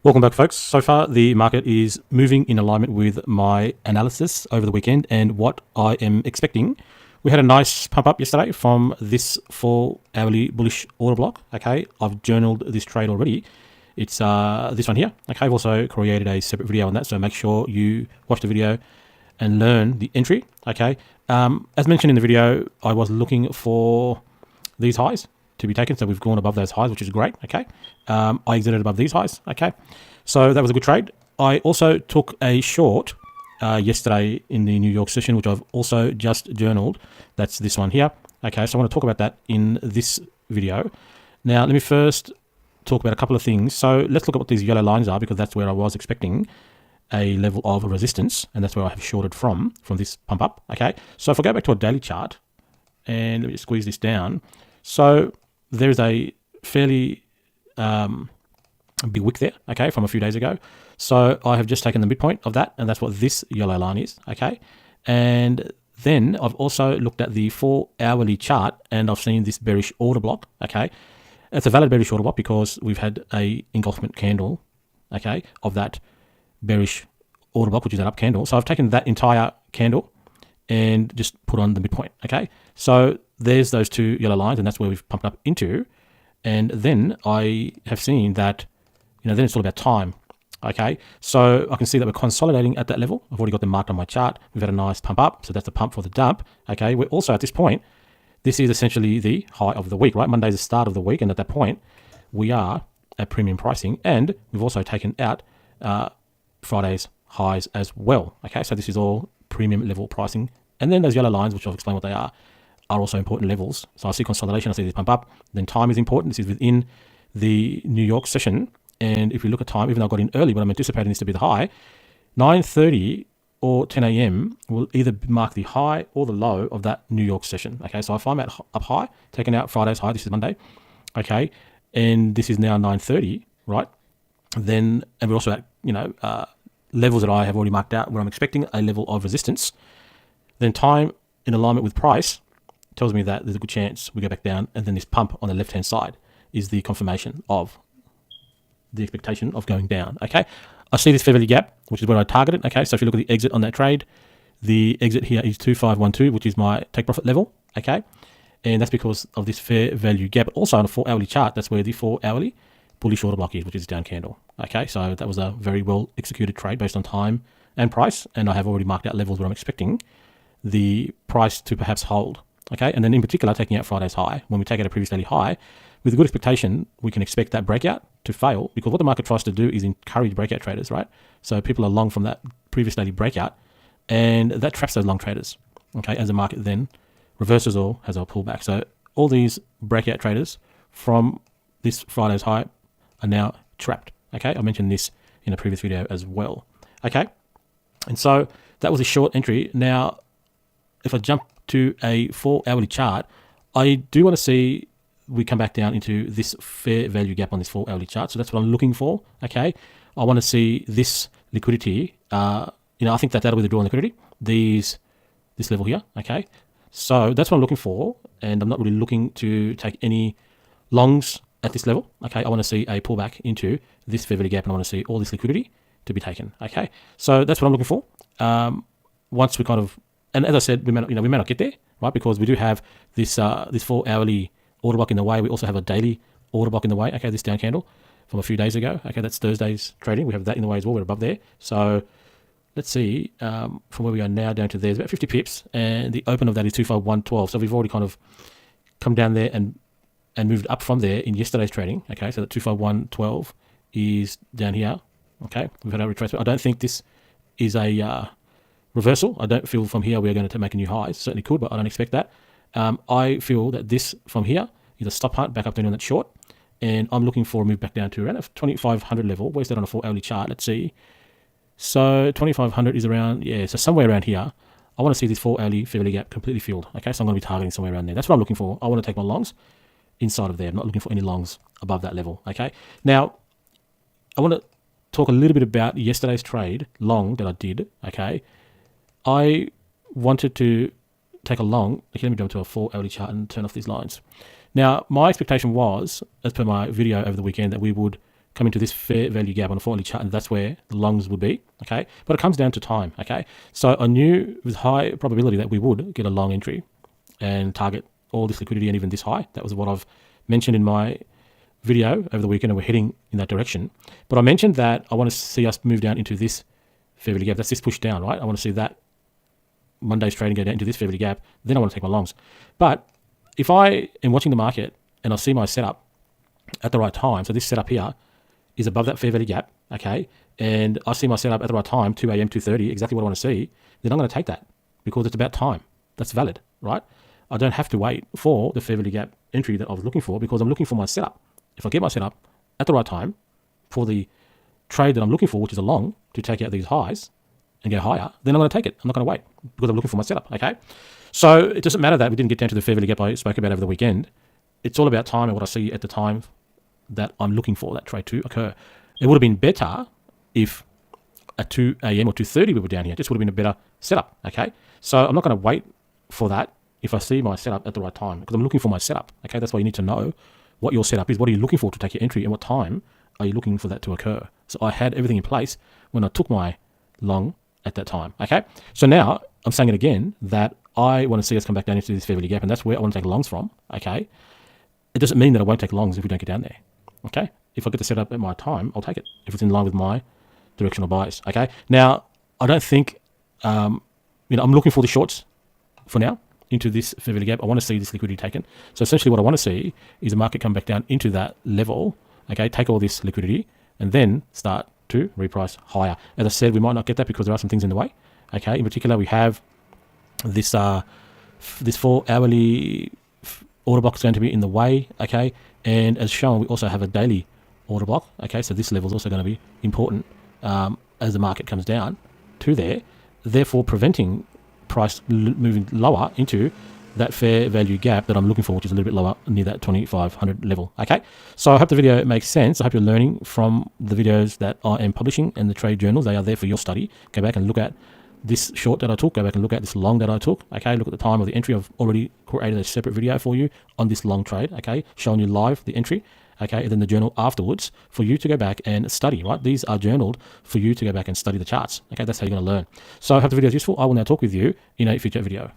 Welcome back, folks. So far, the market is moving in alignment with my analysis over the weekend and what I am expecting. We had a nice pump up yesterday from this 4-hourly bullish order block. Okay, I've journaled this trade already. It's this one here. Okay, I've also created a separate video on that, so make sure you watch the video and learn the entry. Okay, as mentioned in the video, I was looking for these highs to be taken, so we've gone above those highs, which is great. Okay, I exited above these highs. Okay, so that was a good trade. I also took a short yesterday in the New York session, which I've also just journaled. That's this one here. Okay, so I want to talk about that in this video. Now, let me first talk about a couple of things. So let's look at what these yellow lines are, because that's where I was expecting a level of resistance, and that's where I have shorted from this pump up. Okay, so if I go back to a daily chart, and let me just squeeze this down. So there's a fairly big wick there, okay, from a few days ago. So I have just taken the midpoint of that, and that's what this yellow line is, okay? And then I've also looked at the 4-hourly chart, and I've seen this bearish order block, okay? It's a valid bearish order block because we've had a engulfment candle, okay, of that bearish order block, which is an up candle. So I've taken that entire candle and just put on the midpoint, okay? So there's those two yellow lines, and that's where we've pumped up into. And then I have seen that, then it's all about time, okay? So I can see that we're consolidating at that level. I've already got them marked on my chart. We've had a nice pump up, so that's the pump for the dump, okay? We're also at this point, this is essentially the high of the week, right? Monday's the start of the week, and at that point, we are at premium pricing, and we've also taken out Friday's highs as well, okay? So this is all premium level pricing. And then those yellow lines, which I'll explain what they are also important levels. So I see consolidation, I see this pump up. Then time is important. This is within the New York session. And if we look at time, even though I got in early, but I'm anticipating this to be the high, 9:30 or 10 a.m. will either mark the high or the low of that New York session. Okay, so if I'm at up high, taking out Friday's high, this is Monday, okay, and this is now 9:30, right? Then, and we're also at, levels that I have already marked out where I'm expecting a level of resistance. Then time in alignment with price tells me that there's a good chance we go back down, and then this pump on the left-hand side is the confirmation of the expectation of going down, okay? I see this fair value gap, which is where I targeted, okay? So if you look at the exit on that trade, the exit here is 2512, which is my take profit level, okay? And that's because of this fair value gap. But also on a 4-hourly chart, that's where the 4-hourly bullish order block is, which is a down candle, okay? So that was a very well executed trade based on time and price, and I have already marked out levels where I'm expecting the price to perhaps hold. Okay, and then in particular, taking out Friday's high, when we take out a previous daily high, with a good expectation, we can expect that breakout to fail, because what the market tries to do is encourage breakout traders, right? So people are long from that previous daily breakout, and that traps those long traders, okay, as the market then reverses or has a pullback. So all these breakout traders from this Friday's high are now trapped, okay? I mentioned this in a previous video as well, okay? And so that was a short entry. Now, if I jump to a 4-hourly chart, I do want to see we come back down into this fair value gap on this 4-hourly chart. So that's what I'm looking for, okay? I want to see this liquidity. I think that'll be the draw on liquidity, this level here, okay? So that's what I'm looking for, and I'm not really looking to take any longs at this level, okay? I want to see a pullback into this fair value gap, and I want to see all this liquidity to be taken, okay? So that's what I'm looking for. Once we kind of, and as I said, we may not get there, right? Because we do have this 4-hourly order block in the way. We also have a daily order block in the way. Okay, this down candle from a few days ago. Okay, that's Thursday's trading. We have that in the way as well. We're above there. So let's see, from where we are now down to there is about 50 pips, and the open of that is 25112. So we've already kind of come down there and moved up from there in yesterday's trading. Okay, so the 25112 is down here. Okay, we've had a retracement. I don't think this is a reversal. I don't feel from here we're going to make a new high. It certainly could, but I don't expect that. I feel that this from here is a stop hunt back up down on that short, and I'm looking for a move back down to around a 2500 level. Where's that on a 4-hourly chart? Let's see. So 2500 is around, so somewhere around here. I want to see this 4-hourly fair value gap completely filled. Okay, so I'm going to be targeting somewhere around there. That's what I'm looking for. I want to take my longs inside of there. I'm not looking for any longs above that level. Okay, now I want to talk a little bit about yesterday's trade long that I did. Okay, I wanted to take a long. Okay, let me jump to a 4-hourly chart and turn off these lines. Now, my expectation was, as per my video over the weekend, that we would come into this fair value gap on a fortnightly chart, and that's where the longs would be, okay? But it comes down to time, okay? So I knew with high probability that we would get a long entry and target all this liquidity and even this high. That was what I've mentioned in my video over the weekend, and we're heading in that direction. But I mentioned that I want to see us move down into this fair value gap. That's this push down, right? I want to see that Monday's trading go down into this fair value gap. Then I want to take my longs. But if I am watching the market and I see my setup at the right time, so this setup here is above that fair value gap, okay, and I see my setup at the right time, 2 a.m., 2:30, exactly what I want to see, then I'm going to take that because it's about time. That's valid, right? I don't have to wait for the fair value gap entry that I was looking for because I'm looking for my setup. If I get my setup at the right time for the trade that I'm looking for, which is a long, to take out these highs and go higher, then I'm going to take it. I'm not going to wait because I'm looking for my setup, okay? So it doesn't matter that we didn't get down to the fair value gap I spoke about over the weekend. It's all about time and what I see at the time that I'm looking for that trade to occur. It would have been better if at 2 a.m. or 2:30 we were down here. This would have been a better setup, okay? So I'm not going to wait for that if I see my setup at the right time because I'm looking for my setup, okay? That's why you need to know what your setup is. What are you looking for to take your entry and what time are you looking for that to occur? So I had everything in place when I took my long at that time, okay? So now I'm saying it again that I want to see us come back down into this fair value gap, and that's where I want to take longs from, okay? It doesn't mean that I won't take longs if we don't get down there, okay? If I get the setup at my time, I'll take it if it's in line with my directional bias, okay? Now, I don't think, I'm looking for the shorts for now into this fair value gap. I want to see this liquidity taken. So essentially what I want to see is the market come back down into that level, okay, take all this liquidity, and then start to reprice higher. As I said, we might not get that because there are some things in the way, okay? In particular, we have this 4-hourly order block is going to be in the way, okay? And as shown, we also have a daily order block, okay? So this level is also going to be important as the market comes down to there, therefore preventing price moving lower into that fair value gap that I'm looking for, which is a little bit lower near that 2500 level, okay? So I hope the video makes sense. I hope you're learning from the videos that I am publishing and the trade journals. They are there for your study. Go back and look at this short that I took. Go back and look at this long that I took, okay? Look at the time of the entry. I've already created a separate video for you on this long trade, okay? Showing you live the entry, okay? And then the journal afterwards for you to go back and study, right? These are journaled for you to go back and study the charts, okay? That's how you're going to learn. So I hope the video is useful. I will now talk with you in a future video.